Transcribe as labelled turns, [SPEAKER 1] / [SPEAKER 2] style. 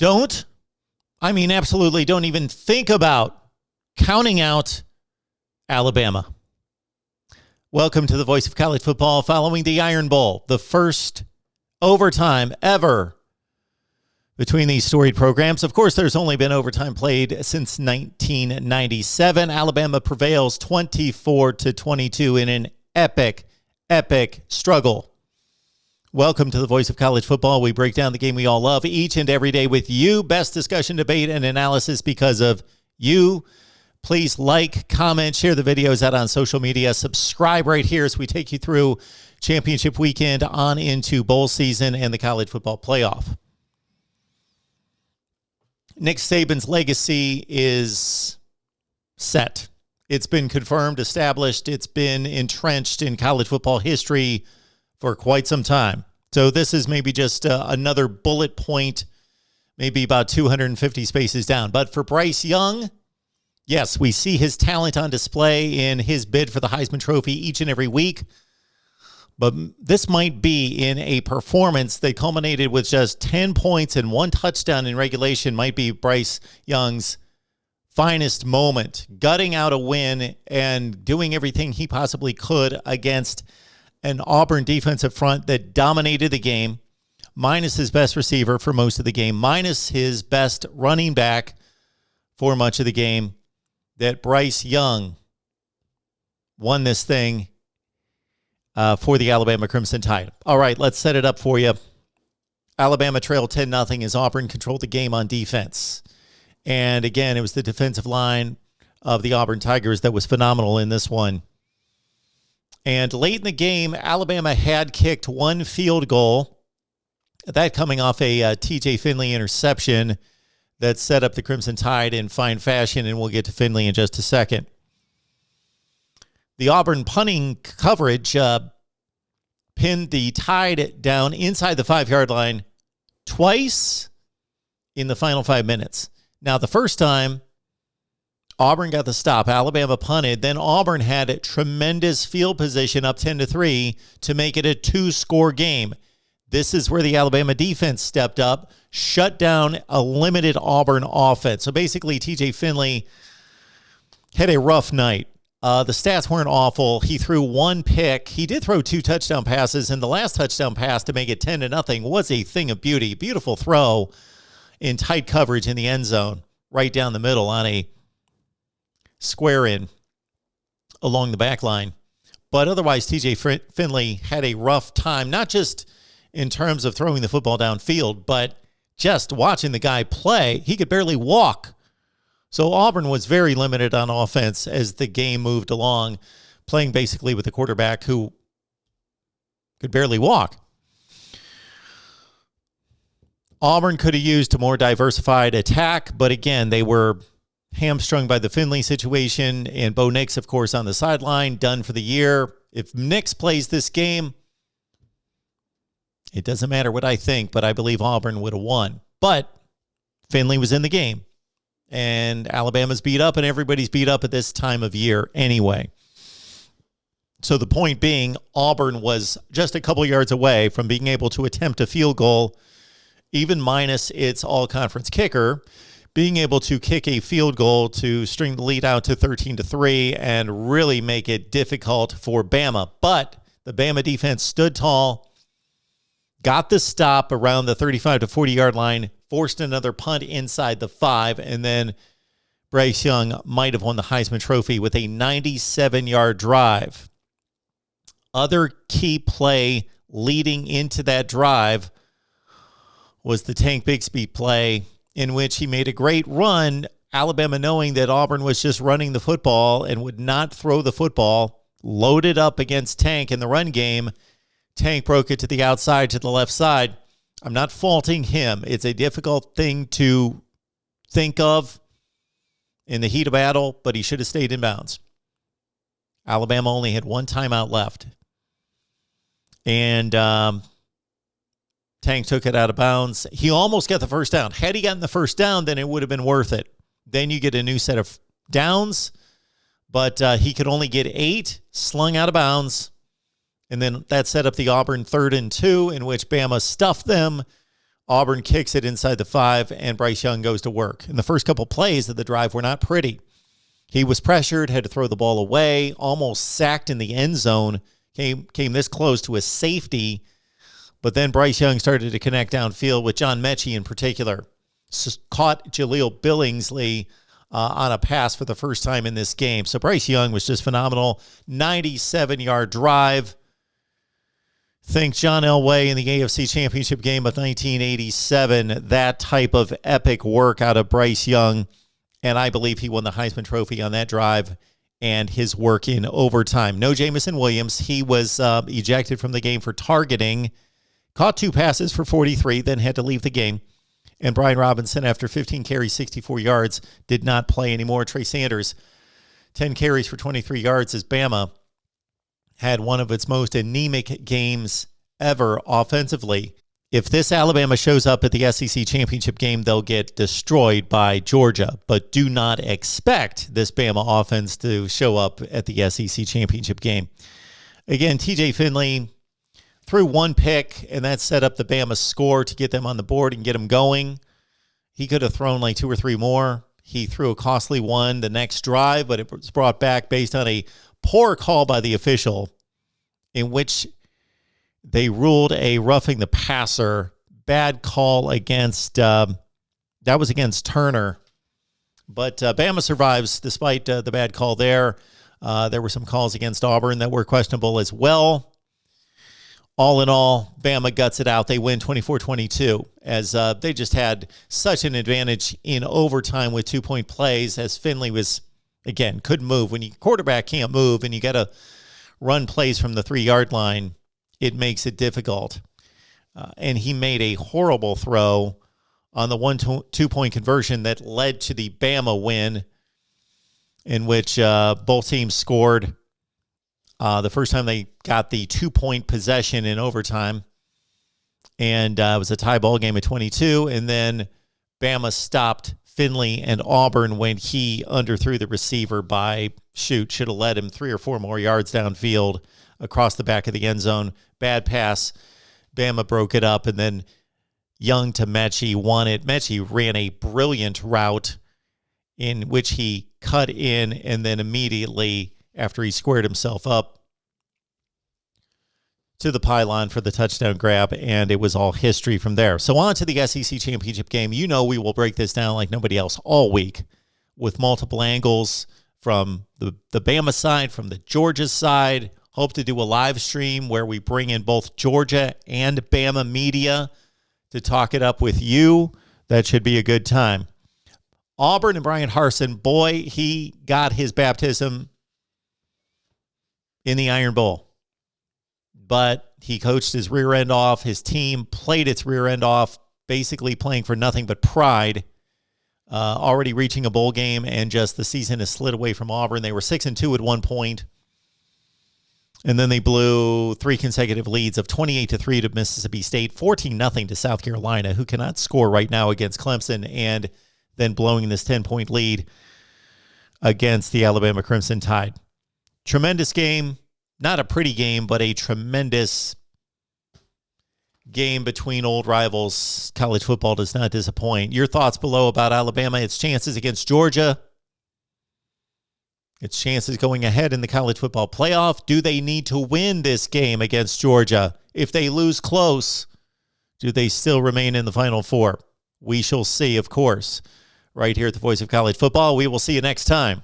[SPEAKER 1] absolutely don't even think about counting out Alabama. Welcome to the voice of college football following the Iron Bowl, the first overtime ever between these storied programs. Of course, there's only been overtime played since 1997. Alabama prevails 24-22 in an epic struggle. Welcome to the voice of college football. We break down the game we all love each and every day with you. Best discussion, debate, and analysis because of you. Please like, comment, share the videos out on social media. Subscribe right here as we take you through championship weekend on into bowl season and the college football playoff. Nick Saban's legacy is set. It's been confirmed, established. It's been entrenched in college football history for quite some time. So this is maybe just another bullet point, maybe about 250 spaces down. But for Bryce Young, yes, we see his talent on display in his bid for the Heisman Trophy each and every week. But this might be in a performance that culminated with just 10 points and 1 touchdown in regulation, might be Bryce Young's finest moment, gutting out a win and doing everything he possibly could against an Auburn defensive front that dominated the game, minus his best receiver for most of the game, minus his best running back for much of the game, that Bryce Young won this thing for the Alabama Crimson Tide. All right, let's set it up for you. Alabama trailed 10-0 as Auburn controlled the game on defense. And again, it was the defensive line of the Auburn Tigers that was phenomenal in this one. And late in the game, Alabama had kicked 1 field goal, that coming off a T.J. Finley interception that set up the Crimson Tide in fine fashion, and we'll get to Finley in just a second. The Auburn punting coverage pinned the Tide down inside the 5-yard line twice in the final 5 minutes. Now, the first time, Auburn got the stop. Alabama punted. Then Auburn had tremendous field position up 10-3 to make it a 2-score game. This is where the Alabama defense stepped up, shut down a limited Auburn offense. So basically, T.J. Finley had a rough night. The stats weren't awful. He threw 1 pick. He did throw 2 touchdown passes, and the last touchdown pass to make it 10-0 was a thing of beauty. Beautiful throw in tight coverage in the end zone, right down the middle on a square in along the back line. But otherwise, T.J. Finley had a rough time, not just in terms of throwing the football downfield, but just watching the guy play. He could barely walk. So Auburn was very limited on offense as the game moved along, playing basically with a quarterback who could barely walk. Auburn could have used a more diversified attack, but again, they were hamstrung by the Finley situation, and Bo Nix, of course, on the sideline, done for the year. If Nix plays this game, it doesn't matter what I think, but I believe Auburn would have won. But Finley was in the game, and Alabama's beat up, and everybody's beat up at this time of year anyway. So the point being, Auburn was just a couple yards away from being able to attempt a field goal, even minus its all-conference kicker, being able to kick a field goal to string the lead out to 13-3 and really make it difficult for Bama. But the Bama defense stood tall, got the stop around the 35 to 40-yard line, forced another punt inside the 5, and then Bryce Young might have won the Heisman Trophy with a 97-yard drive. Other key play leading into that drive was the Tank Bigsby play, in which he made a great run, Alabama knowing that Auburn was just running the football and would not throw the football, loaded up against Tank in the run game. Tank broke it to the outside, to the left side. I'm not faulting him. It's a difficult thing to think of in the heat of battle, but he should have stayed in bounds. Alabama only had 1 timeout left. And Tank took it out of bounds. He almost got the first down. Had he gotten the first down, then it would have been worth it. Then you get a new set of downs, but he could only get 8 slung out of bounds. And then that set up the Auburn 3rd and 2, in which Bama stuffed them Auburn kicks it inside the 5, and Bryce Young goes to work. And the first couple plays of the drive were not pretty. He was pressured, had to throw the ball away, almost sacked in the end zone, came this close to a safety, but then Bryce Young started to connect downfield with John Mechie in particular. Caught Jaleel Billingsley on a pass for the first time in this game. So Bryce Young was just phenomenal. 97-yard drive. Think John Elway in the AFC Championship game of 1987. That type of epic work out of Bryce Young. And I believe he won the Heisman Trophy on that drive and his work in overtime. No Jamison Williams. He was ejected from the game for targeting. Caught 2 passes for 43, then had to leave the game. And Brian Robinson, after 15 carries, 64 yards, did not play anymore. Trey Sanders, 10 carries for 23 yards as Bama had one of its most anemic games ever offensively. If this Alabama shows up at the SEC Championship game, they'll get destroyed by Georgia. But do not expect this Bama offense to show up at the SEC Championship game. Again, TJ Finley threw 1 pick, and that set up the Bama score to get them on the board and get them going. He could have thrown like 2 or 3 more. He threw a costly one the next drive, but it was brought back based on a poor call by the official in which they ruled a roughing the passer. Bad call against, that was against Turner. But Bama survives despite the bad call there. There were some calls against Auburn that were questionable as well. All in all, Bama guts it out. They win 24-22 as they just had such an advantage in overtime with 2-point plays as Finley was, again, couldn't move. When your quarterback can't move and you got to run plays from the 3-yard line, it makes it difficult. And he made a horrible throw on the 1-2-point conversion that led to the Bama win, in which both teams scored. The first time they got the 2-point possession in overtime. And it was a tie ball game at 22. And then Bama stopped Finley and Auburn when he underthrew the receiver by, should have led him 3 or 4 more yards downfield across the back of the end zone. Bad pass. Bama broke it up. And then Young to Mechie won it. Mechie ran a brilliant route in which he cut in and then immediately, after he squared himself up, to the pylon for the touchdown grab, and it was all history from there. So on to the SEC Championship game. You know we will break this down like nobody else all week with multiple angles from the Bama side, from the Georgia side. Hope to do a live stream where we bring in both Georgia and Bama media to talk it up with you. That should be a good time. Auburn and Brian Harsin, boy, he got his baptism in the Iron Bowl. But he coached his rear end off. His team played its rear end off, basically playing for nothing but pride, already reaching a bowl game, and just the season has slid away from Auburn. They were 6-2 at one point, and then they blew 3 consecutive leads of 28-3 to Mississippi State, 14-0 to South Carolina, who cannot score right now against Clemson, and then blowing this 10-point lead against the Alabama Crimson Tide. Tremendous game. Not a pretty game, but a tremendous game between old rivals. College football does not disappoint. Your thoughts below about Alabama, its chances against Georgia, its chances going ahead in the college football playoff. Do they need to win this game against Georgia? If they lose close, do they still remain in the Final Four? We shall see, of course, right here at the Voice of College Football. We will see you next time.